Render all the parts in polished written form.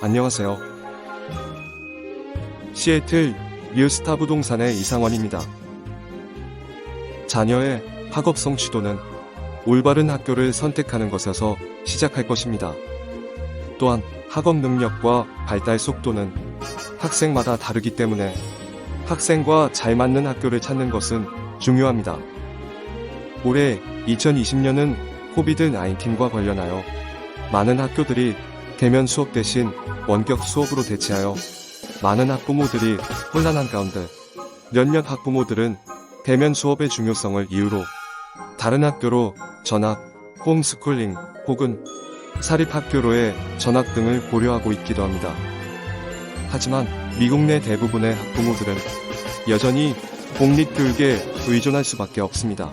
안녕하세요. 시애틀 뉴스타 부동산의 이상원입니다. 자녀의 학업 성취도는 올바른 학교를 선택하는 것에서 시작할 것입니다. 또한 학업 능력과 발달 속도는 학생마다 다르기 때문에 학생과 잘 맞는 학교를 찾는 것은 중요합니다. 올해 2020년은 코비드-19과 관련하여 많은 학교들이 대면 수업 대신 원격 수업으로 대체하여 많은 학부모들이 혼란한 가운데 몇몇 학부모들은 대면 수업의 중요성을 이유로 다른 학교로 전학, 홈스쿨링 혹은 사립학교로의 전학 등을 고려하고 있기도 합니다. 하지만 미국 내 대부분의 학부모들은 여전히 공립교육에 의존할 수밖에 없습니다.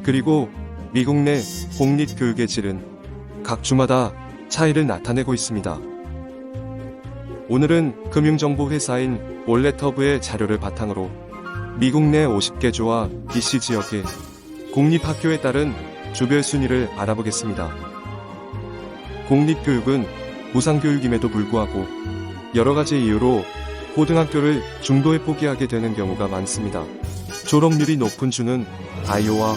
그리고 미국 내 공립교육의 질은 각 주마다 차이를 나타내고 있습니다. 오늘은 금융정보회사인 월렛허브의 자료를 바탕으로 미국 내 50개 주와 DC 지역의 공립학교에 따른 조별 순위를 알아보겠습니다. 공립교육은 무상교육임에도 불구하고 여러가지 이유로 고등학교를 중도에 포기하게 되는 경우가 많습니다. 졸업률이 높은 주는 아이오와,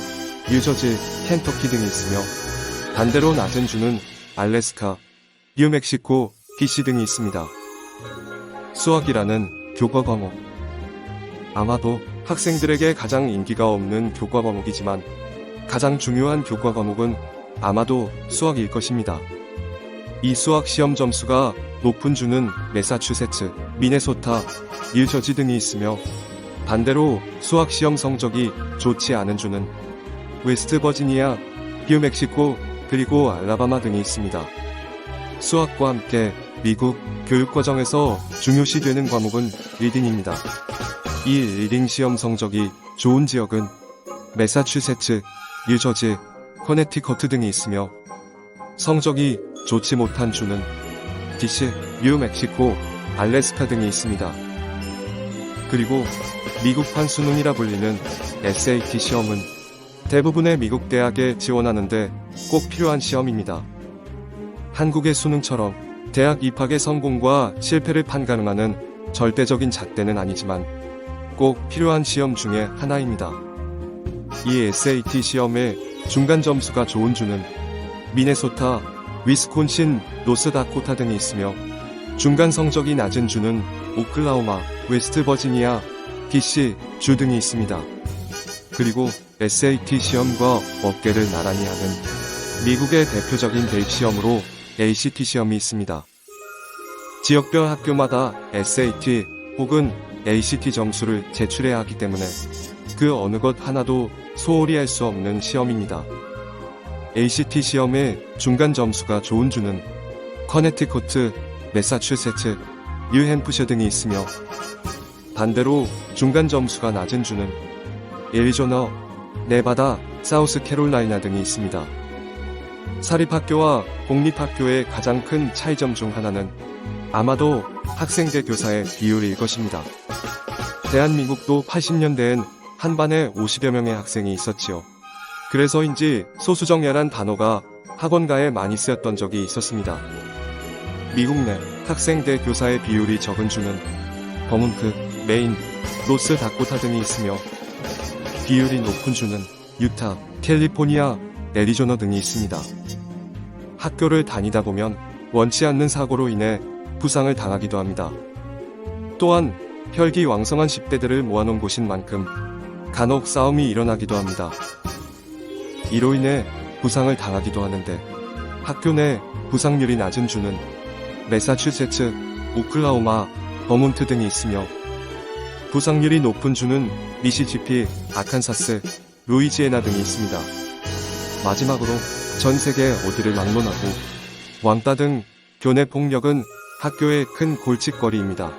뉴저지, 켄터키 등이 있으며 반대로 낮은 주는 알래스카, 뉴멕시코, DC 등이 있습니다. 수학이라는 교과 과목. 아마도 학생들에게 가장 인기가 없는 교과 과목이지만 가장 중요한 교과 과목은 아마도 수학일 것입니다. 이 수학 시험 점수가 높은 주는 매사추세츠, 미네소타, 뉴저지 등이 있으며 반대로 수학 시험 성적이 좋지 않은 주는 웨스트버지니아, 뉴멕시코, 그리고 알라바마 등이 있습니다. 수학과 함께 미국 교육과정에서 중요시 되는 과목은 리딩입니다. 이 리딩 시험 성적이 좋은 지역은 매사추세츠, 뉴저지, 커네티커트 등이 있으며 성적이 좋지 못한 주는 DC, 뉴멕시코, 알래스카 등이 있습니다. 그리고 미국판 수능이라 불리는 SAT 시험은 대부분의 미국 대학에 지원하는데 꼭 필요한 시험입니다. 한국의 수능처럼 대학 입학의 성공과 실패를 판가름하는 절대적인 잣대는 아니지만 꼭 필요한 시험 중에 하나입니다. 이 SAT 시험의 중간 점수가 좋은 주는 미네소타, 위스콘신, 노스다코타 등이 있으며 중간 성적이 낮은 주는 오클라호마, 웨스트버지니아, DC 주 등이 있습니다. 그리고 SAT 시험과 어깨를 나란히 하는 미국의 대표적인 대입 시험으로 ACT 시험이 있습니다. 지역별 학교마다 SAT 혹은 ACT 점수를 제출해야 하기 때문에 그 어느 것 하나도 소홀히 할 수 없는 시험입니다. ACT 시험의 중간 점수가 좋은 주는 커네티커트, 매사추세츠, 뉴햄프셔 등이 있으며 반대로 중간 점수가 낮은 주는 애리조나, 네바다, 사우스캐롤라이나 등이 있습니다. 사립학교와 공립학교의 가장 큰 차이점 중 하나는 아마도 학생 대 교사의 비율일 것입니다. 대한민국도 80년대엔 한 반에 50여 명의 학생이 있었지요. 그래서인지 소수정예란 단어가 학원가에 많이 쓰였던 적이 있었습니다. 미국 내 학생 대 교사의 비율이 적은 주는 버몬트, 메인, 노스다코타 등이 있으며 비율이 높은 주는 유타, 캘리포니아, 애리조나 등이 있습니다. 학교를 다니다 보면 원치 않는 사고로 인해 부상을 당하기도 합니다. 또한 혈기왕성한 10대들을 모아놓은 곳인 만큼 간혹 싸움이 일어나기도 합니다. 이로 인해 부상을 당하기도 하는데 학교 내 부상률이 낮은 주는 매사추세츠, 오클라호마, 버몬트 등이 있으며 부상률이 높은 주는 미시시피, 아칸사스, 루이지애나 등이 있습니다. 마지막으로 전 세계 어디를 막론하고 왕따 등 교내 폭력은 학교의 큰 골칫거리입니다.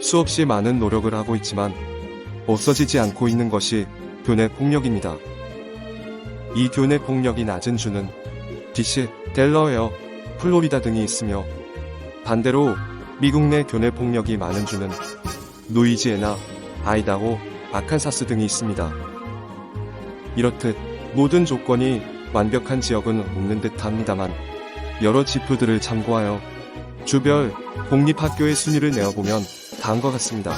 수없이 많은 노력을 하고 있지만 없어지지 않고 있는 것이 교내 폭력입니다. 이 교내 폭력이 낮은 주는 DC, 델러웨어, 플로리다 등이 있으며 반대로 미국 내 교내 폭력이 많은 주는 루이지애나, 아이다호, 아칸사스 등이 있습니다. 이렇듯 모든 조건이 완벽한 지역은 없는 듯 합니다만 여러 지표들을 참고하여 주별 공립학교의 순위를 내어보면 다음과 같습니다.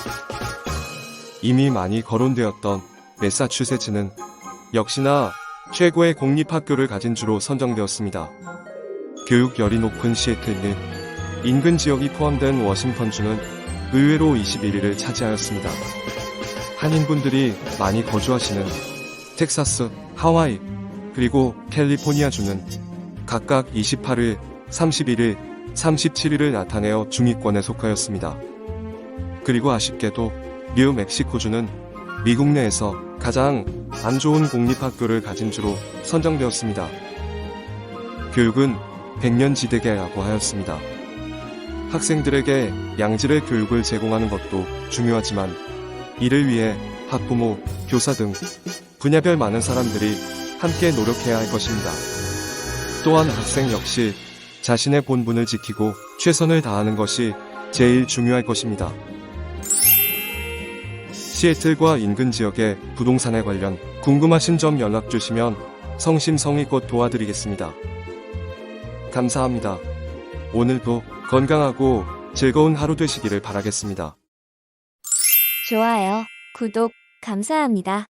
이미 많이 거론되었던 매사추세츠는 역시나 최고의 공립학교를 가진 주로 선정되었습니다. 교육열이 높은 시애틀, 인근 지역이 포함된 워싱턴주는 의외로 21위를 차지하였습니다. 한인분들이 많이 거주하시는 텍사스, 하와이, 그리고 캘리포니아주는 각각 28위, 31위, 37위를 나타내어 중위권에 속하였습니다. 그리고 아쉽게도 뉴멕시코주는 미국 내에서 가장 안 좋은 공립학교를 가진 주로 선정되었습니다. 교육은 백년지대계라고 하였습니다. 학생들에게 양질의 교육을 제공하는 것도 중요하지만 이를 위해 학부모, 교사 등 분야별 많은 사람들이 함께 노력해야 할 것입니다. 또한 학생 역시 자신의 본분을 지키고 최선을 다하는 것이 제일 중요할 것입니다. 시애틀과 인근 지역의 부동산에 관련 궁금하신 점 연락 주시면 성심성의껏 도와드리겠습니다. 감사합니다. 오늘도 건강하고 즐거운 하루 되시기를 바라겠습니다. 좋아요, 구독, 감사합니다.